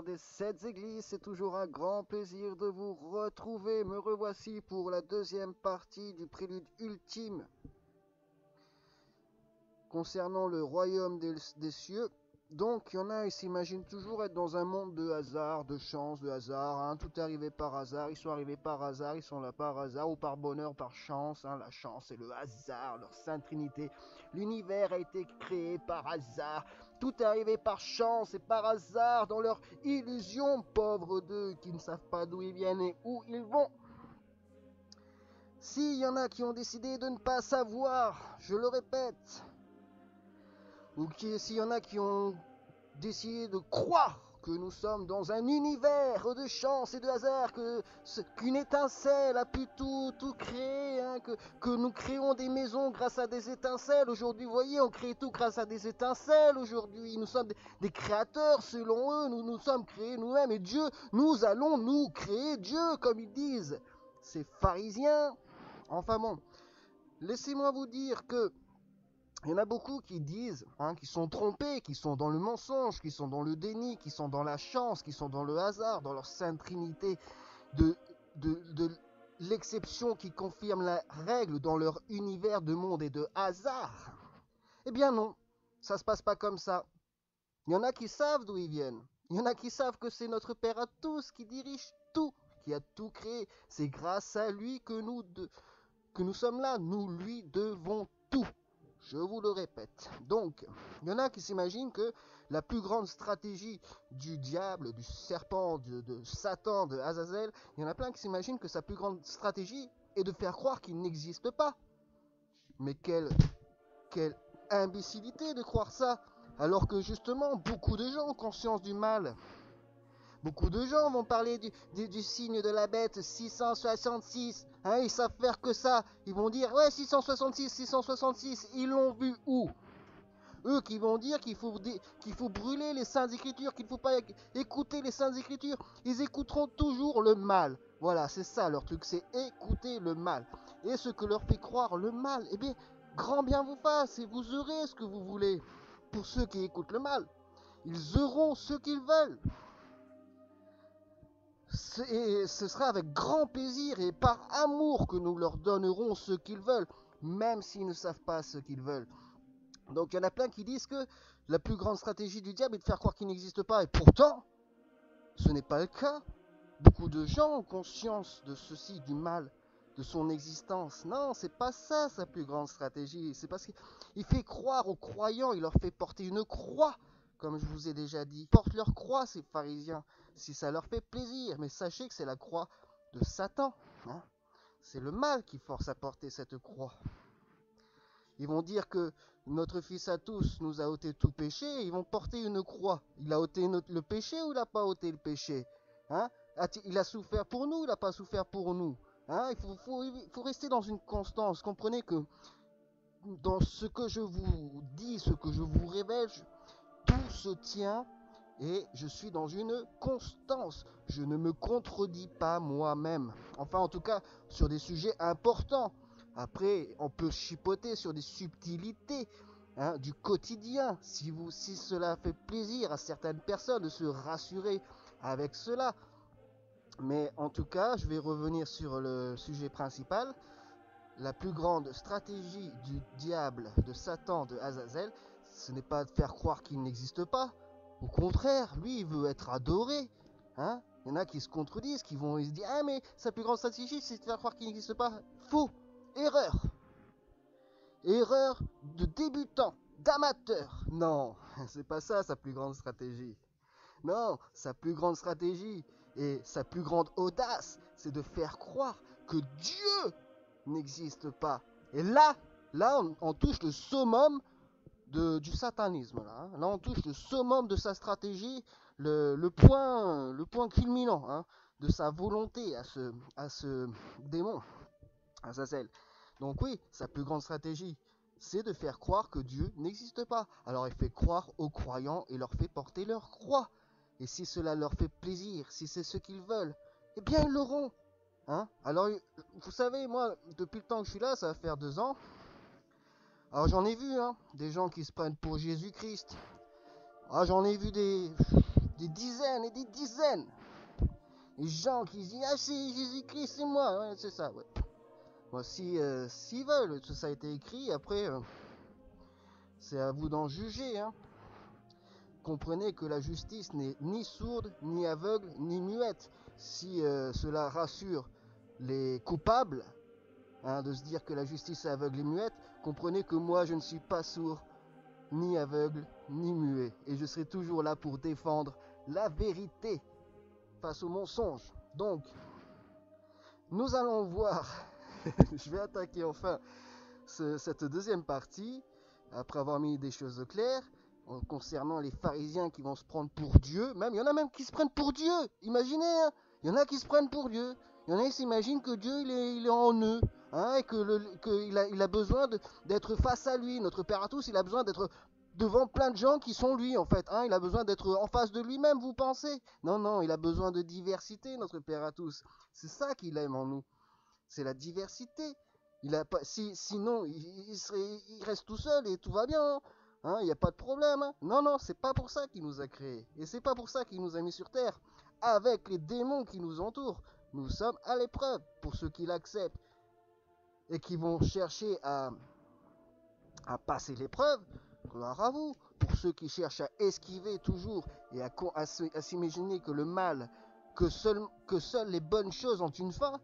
frères des 7 églises, c'est toujours un grand plaisir de vous retrouver. Me revoici pour la deuxième partie du prélude ultime concernant le royaume des cieux. Donc, il y en a, ils s'imaginent toujours être dans un monde de hasard, de chance, de hasard. Hein. Tout est arrivé par hasard, ils sont arrivés par hasard, ils sont là par hasard, ou par bonheur, par chance. Hein. La chance et le hasard, leur sainte trinité. L'univers a été créé par hasard. Tout est arrivé par chance et par hasard dans leur illusion, pauvres d'eux qui ne savent pas d'où ils viennent et où ils vont. S'il y en a qui ont décidé de ne pas savoir, je le répète, ou s'il y en a qui ont décidé de croire que nous sommes dans un univers de chance et de hasard, qu'une étincelle a pu tout créer, hein, que nous créons des maisons grâce à des étincelles. Aujourd'hui, vous voyez, on crée tout grâce à des étincelles. Aujourd'hui, nous sommes des créateurs selon eux, nous sommes créés nous-mêmes. Et Dieu, nous allons nous créer Dieu, comme ils disent, ces pharisiens. Enfin bon, laissez-moi vous dire que il y en a beaucoup qui disent, qui sont trompés, qui sont dans le mensonge, qui sont dans le déni, qui sont dans la chance, qui sont dans le hasard, dans leur sainte trinité de l'exception qui confirme la règle dans leur univers de monde et de hasard. Eh bien non, ça se passe pas comme ça. Il y en a qui savent d'où ils viennent. Il y en a qui savent que c'est notre Père à tous qui dirige tout, qui a tout créé. C'est grâce à lui que nous sommes là. Nous lui devons tout. Je vous le répète. Donc, il y en a qui s'imaginent que la plus grande stratégie du diable, du serpent, de Satan, de Azazel, il y en a plein qui s'imaginent que sa plus grande stratégie est de faire croire qu'il n'existe pas. Mais quelle imbécilité de croire ça, alors que justement, beaucoup de gens ont conscience du mal. Beaucoup de gens vont parler du signe de la bête 666. Hein, ils savent faire que ça. Ils vont dire, ouais, 666, ils l'ont vu où? Eux qui vont dire qu'il faut brûler les saintes écritures, qu'il ne faut pas écouter les saintes écritures. Ils écouteront toujours le mal. Voilà, c'est ça leur truc, c'est écouter le mal. Et ce que leur fait croire le mal, eh bien, grand bien vous fasse, et vous aurez ce que vous voulez. Pour ceux qui écoutent le mal, ils auront ce qu'ils veulent. Et ce sera avec grand plaisir et par amour que nous leur donnerons ce qu'ils veulent, même s'ils ne savent pas ce qu'ils veulent. Donc il y en a plein qui disent que la plus grande stratégie du diable est de faire croire qu'il n'existe pas. Et pourtant, ce n'est pas le cas. Beaucoup de gens ont conscience de ceci, du mal, de son existence. Non, c'est pas ça sa plus grande stratégie. C'est parce qu'il fait croire aux croyants, il leur fait porter une croix, comme je vous ai déjà dit. Ils portent leur croix, ces pharisiens, si ça leur fait plaisir. Mais sachez que c'est la croix de Satan. Hein. C'est le mal qui force à porter cette croix. Ils vont dire que notre Fils à tous nous a ôté tout péché, et ils vont porter une croix. Il a ôté le péché ou il n'a pas ôté le péché? Hein? Il a souffert pour nous, il n'a pas souffert pour nous. Hein? Il faut rester dans une constance. Comprenez que dans ce que je vous dis, ce que je vous révèle, tout se tient et je suis dans une constance. Je ne me contredis pas moi-même. Enfin, en tout cas, sur des sujets importants. Après, on peut chipoter sur des subtilités du quotidien. Si cela fait plaisir à certaines personnes de se rassurer avec cela. Mais en tout cas, je vais revenir sur le sujet principal. La plus grande stratégie du diable, de Satan, de Azazel, ce n'est pas de faire croire qu'il n'existe pas. Au contraire, lui, il veut être adoré. Hein? Il y en a qui se contredisent, qui vont se dire « Ah, mais sa plus grande stratégie, c'est de faire croire qu'il n'existe pas. » Faux. Erreur. Erreur de débutant, d'amateur. Non, c'est pas ça sa plus grande stratégie. Non, sa plus grande stratégie et sa plus grande audace, c'est de faire croire que Dieu n'existe pas. Et là on touche le summum du satanisme. Là, on touche le summum de sa stratégie, le point culminant de sa volonté à ce démon, à Azazel. Donc oui, sa plus grande stratégie, c'est de faire croire que Dieu n'existe pas. Alors il fait croire aux croyants et leur fait porter leur croix. Et si cela leur fait plaisir, si c'est ce qu'ils veulent, eh bien ils l'auront. Hein? Alors, vous savez, moi, depuis le temps que je suis là, ça va faire 2 ans. Alors j'en ai vu, des gens qui se prennent pour Jésus-Christ. Ah, j'en ai vu des des dizaines et des dizaines. Les gens qui disent ah c'est Jésus-Christ, c'est moi, ouais, c'est ça, ouais. Moi, s'ils veulent, tout ça a été écrit. Après, c'est à vous d'en juger, hein. Comprenez que la justice n'est ni sourde, ni aveugle, ni muette. Si cela rassure les coupables, hein, de se dire que la justice est aveugle et muette, comprenez que moi je ne suis pas sourd, ni aveugle, ni muet. Et je serai toujours là pour défendre la vérité face au mensonge. Donc, nous allons voir, je vais attaquer enfin cette deuxième partie, après avoir mis des choses claires, concernant les pharisiens qui vont se prendre pour Dieu. Même, il y en a même qui se prennent pour Dieu. Imaginez, hein, il y en a qui se prennent pour Dieu. Il y en a qui s'imaginent que Dieu il est en eux, hein, et qu'il a besoin d'être face à lui. Notre Père à tous, il a besoin d'être devant plein de gens qui sont lui, en fait, hein. Il a besoin d'être en face de lui-même, vous pensez? Non, non, il a besoin de diversité, notre Père à tous. C'est ça qu'il aime en nous. C'est la diversité. Il a pas, sinon, il reste tout seul et tout va bien. Hein, il n'y a pas de problème. Hein. Non, non, c'est pas pour ça qu'il nous a créés. Et c'est pas pour ça qu'il nous a mis sur terre. Avec les démons qui nous entourent, nous sommes à l'épreuve. Pour ceux qui l'acceptent et qui vont chercher à passer l'épreuve, gloire à vous. Pour ceux qui cherchent à esquiver toujours et à s'imaginer que le mal, que seules les bonnes choses ont une fin,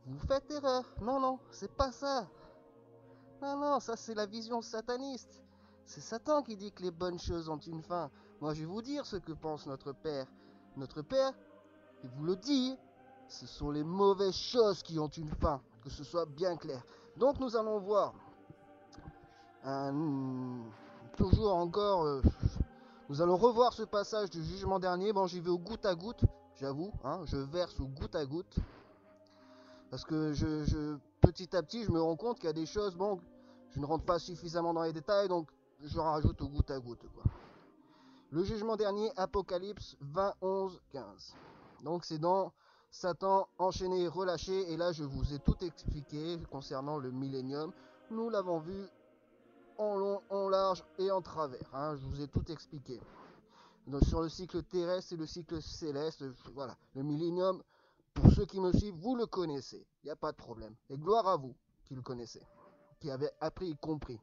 vous faites erreur. Non, non, c'est pas ça. Non, non, ça c'est la vision sataniste. C'est Satan qui dit que les bonnes choses ont une fin. Moi, je vais vous dire ce que pense notre Père. Notre Père, il vous le dit, ce sont les mauvaises choses qui ont une fin. Que ce soit bien clair. Donc, nous allons voir toujours encore... nous allons revoir ce passage du jugement dernier. Bon, j'y vais au goutte à goutte, j'avoue. Hein, je verse au goutte à goutte. Parce que petit à petit, je me rends compte qu'il y a des choses, bon, je ne rentre pas suffisamment dans les détails, donc je rajoute au goutte à goutte, quoi. Le jugement dernier, Apocalypse 20, 11, 15. Donc c'est dans Satan enchaîné et relâché, et là je vous ai tout expliqué concernant le millénium. Nous l'avons vu en long, en large et en travers, hein, je vous ai tout expliqué. Donc, sur le cycle terrestre et le cycle céleste, voilà, le millénium. Pour ceux qui me suivent, vous le connaissez. Il n'y a pas de problème. Et gloire à vous qui le connaissez, qui avez appris et compris.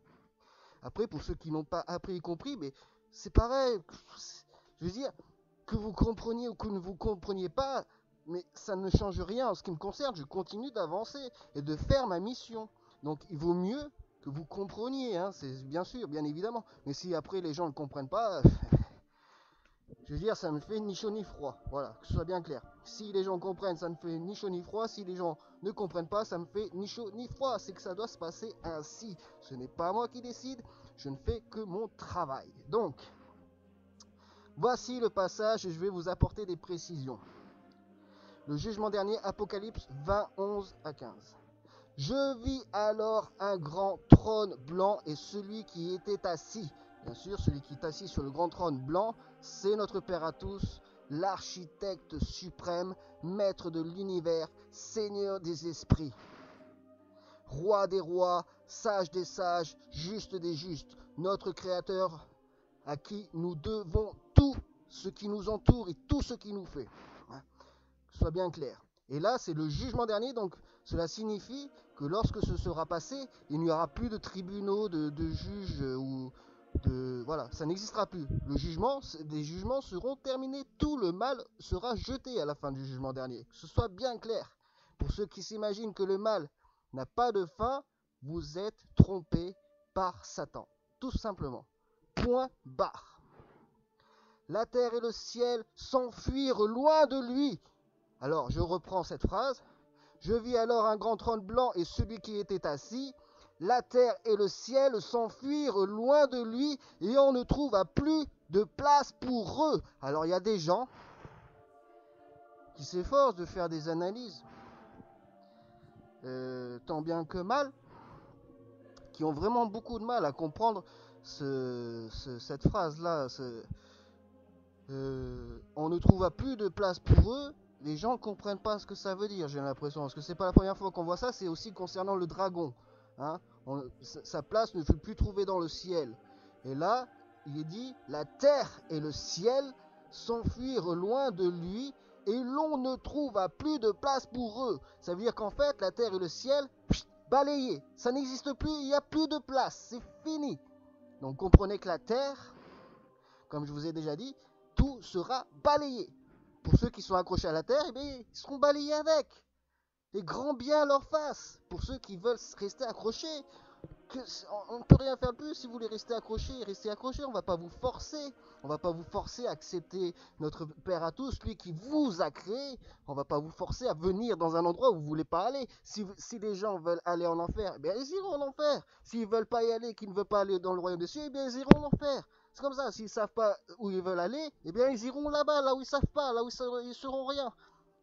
Après, pour ceux qui n'ont pas appris et compris, mais c'est pareil. Je veux dire, que vous compreniez ou que ne vous compreniez pas, mais ça ne change rien en ce qui me concerne. Je continue d'avancer et de faire ma mission. Donc, il vaut mieux que vous compreniez, hein, c'est bien sûr, bien évidemment. Mais si après les gens ne comprennent pas... Je veux dire, ça ne fait ni chaud ni froid. Voilà, que ce soit bien clair. Si les gens comprennent, ça ne fait ni chaud ni froid. Si les gens ne comprennent pas, ça ne fait ni chaud ni froid. C'est que ça doit se passer ainsi. Ce n'est pas moi qui décide. Je ne fais que mon travail. Donc, voici le passage et je vais vous apporter des précisions. Le jugement dernier, Apocalypse 20, 11 à 15. Je vis alors un grand trône blanc et celui qui était assis. Bien sûr, celui qui est assis sur le grand trône blanc, c'est notre Père à tous, l'architecte suprême, maître de l'univers, Seigneur des esprits, roi des rois, sage des sages, juste des justes, notre Créateur à qui nous devons tout ce qui nous entoure et tout ce qui nous fait. Que ce soit bien clair. Et là, c'est le jugement dernier, donc cela signifie que lorsque ce sera passé, il n'y aura plus de tribunaux, de juges ou... voilà, ça n'existera plus. Les jugements seront terminés. Tout le mal sera jeté à la fin du jugement dernier. Que ce soit bien clair. Pour ceux qui s'imaginent que le mal n'a pas de fin, vous êtes trompés par Satan. Tout simplement. Point barre. La terre et le ciel s'enfuirent loin de lui. Alors, je reprends cette phrase. Je vis alors un grand trône blanc et celui qui était assis. La terre et le ciel s'enfuirent loin de lui et on ne trouva plus de place pour eux. Alors il y a des gens qui s'efforcent de faire des analyses, tant bien que mal, qui ont vraiment beaucoup de mal à comprendre cette phrase-là. On ne trouva plus de place pour eux. Les gens ne comprennent pas ce que ça veut dire, j'ai l'impression. Parce que c'est pas la première fois qu'on voit ça, c'est aussi concernant le dragon. Hein, sa place ne fut plus trouvée dans le ciel. Et là, il est dit, la terre et le ciel s'enfuir loin de lui, et l'on ne trouva plus de place pour eux. Ça veut dire qu'en fait, la terre et le ciel, balayés, ça n'existe plus, il n'y a plus de place, c'est fini. Donc comprenez que la terre, comme je vous ai déjà dit, tout sera balayé. Pour ceux qui sont accrochés à la terre, eh bien, ils seront balayés avec. Les grands biens leur face. Pour ceux qui veulent rester accrochés, on ne peut rien faire de plus. Si vous voulez rester accrochés, restez accrochés. On ne va pas vous forcer. On ne va pas vous forcer à accepter notre Père à tous, lui qui vous a créé. On ne va pas vous forcer à venir dans un endroit où vous ne voulez pas aller. Si les gens veulent aller en enfer, eh bien, ils iront en enfer. S'ils ne veulent pas y aller, qu'ils ne veulent pas aller dans le royaume des cieux, eh bien, ils iront en enfer. C'est comme ça. S'ils ne savent pas où ils veulent aller, eh bien, ils iront là-bas, là où ils ne savent pas, là où ils seront rien.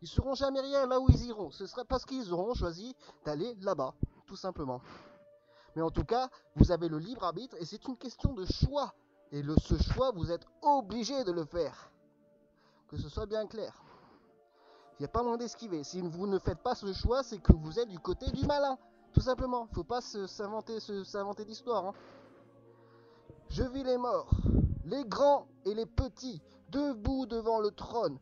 Ils seront jamais rien là où ils iront. Ce serait parce qu'ils auront choisi d'aller là-bas, tout simplement. Mais en tout cas, vous avez le libre arbitre et c'est une question de choix. Et ce choix, vous êtes obligé de le faire. Que ce soit bien clair. Il n'y a pas moyen d'esquiver. Si vous ne faites pas ce choix, c'est que vous êtes du côté du malin. Tout simplement. Il ne faut pas s'inventer d'histoire. Hein. Je vis les morts, les grands et les petits, debout devant le trône.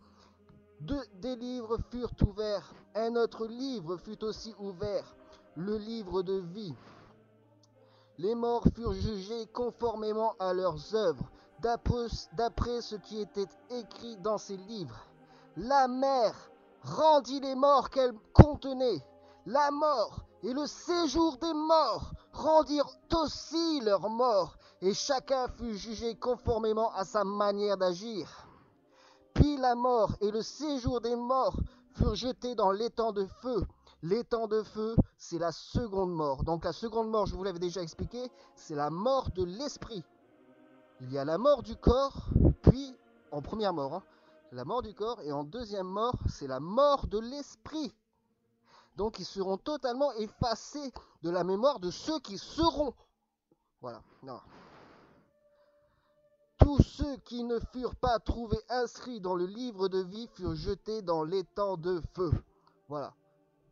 Des livres furent ouverts, un autre livre fut aussi ouvert, le livre de vie. Les morts furent jugés conformément à leurs œuvres, d'après ce qui était écrit dans ces livres. La mer rendit les morts qu'elle contenait. La mort et le séjour des morts rendirent aussi leurs morts, et chacun fut jugé conformément à sa manière d'agir. Puis la mort et le séjour des morts furent jetés dans l'étang de feu. L'étang de feu, c'est la seconde mort. Donc la seconde mort, je vous l'avais déjà expliqué, c'est la mort de l'esprit. Il y a la mort du corps, puis en première mort, hein, la mort du corps, et en deuxième mort, c'est la mort de l'esprit. Donc ils seront totalement effacés de la mémoire de ceux qui seront. Voilà, non. Tous ceux qui ne furent pas trouvés inscrits dans le livre de vie furent jetés dans l'étang de feu. Voilà.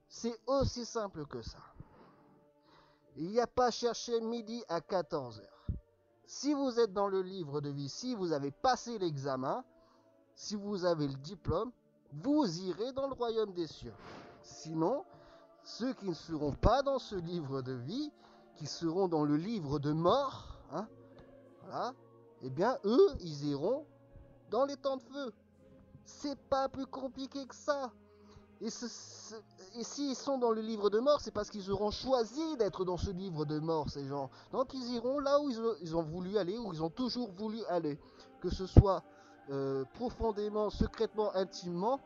C'est aussi simple que ça. Il n'y a pas cherché midi à 14h. Si vous êtes dans le livre de vie, si vous avez passé l'examen, si vous avez le diplôme, vous irez dans le royaume des cieux. Sinon, ceux qui ne seront pas dans ce livre de vie, qui seront dans le livre de mort, hein, voilà, eh bien, eux, ils iront dans les temps de feu. C'est pas plus compliqué que ça. Et s'ils sont dans le livre de mort, c'est parce qu'ils auront choisi d'être dans ce livre de mort, ces gens. Donc, ils iront là où ils ont voulu aller, où ils ont toujours voulu aller. Que ce soit profondément, secrètement, intimement.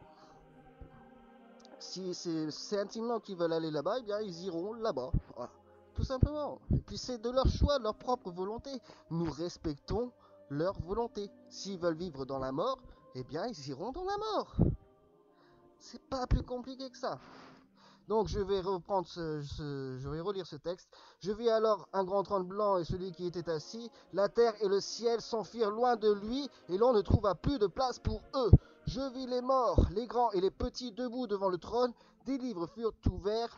Si c'est intimement qu'ils veulent aller là-bas, eh bien, ils iront là-bas. Voilà. Tout simplement. Et puis, c'est de leur choix, de leur propre volonté. Nous respectons leur volonté. S'ils veulent vivre dans la mort, eh bien, ils iront dans la mort. C'est pas plus compliqué que ça. Donc je vais reprendre je vais relire ce texte. Je vis alors un grand trône blanc et celui qui était assis. La terre et le ciel s'enfuirent loin de lui et l'on ne trouva plus de place pour eux. Je vis les morts, les grands et les petits debout devant le trône. Des livres furent ouverts.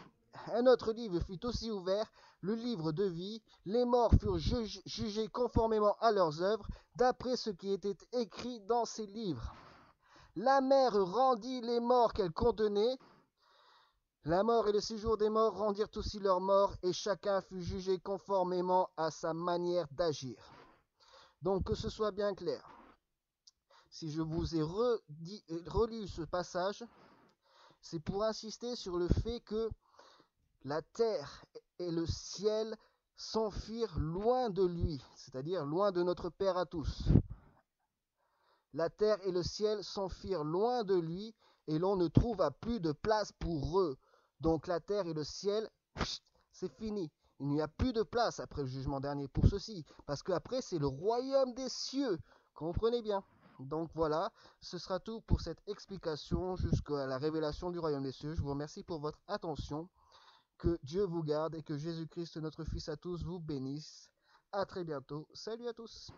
Un autre livre fut aussi ouvert, le livre de vie. Les morts furent jugés conformément à leurs œuvres, d'après ce qui était écrit dans ces livres. La mer rendit les morts qu'elle contenait. La mort et le séjour des morts rendirent aussi leurs morts, et chacun fut jugé conformément à sa manière d'agir. Donc que ce soit bien clair. Si je vous ai relu ce passage, c'est pour insister sur le fait que la terre et le ciel s'enfuirent loin de lui, c'est-à-dire loin de notre Père à tous. La terre et le ciel s'enfuirent loin de lui, et l'on ne trouva plus de place pour eux. Donc la terre et le ciel, c'est fini. Il n'y a plus de place après le jugement dernier pour ceci, parce qu'après c'est le royaume des cieux. Comprenez bien. Donc voilà, ce sera tout pour cette explication jusqu'à la révélation du royaume des cieux. Je vous remercie pour votre attention. Que Dieu vous garde et que Jésus-Christ, notre Fils à tous, vous bénisse. À très bientôt. Salut à tous.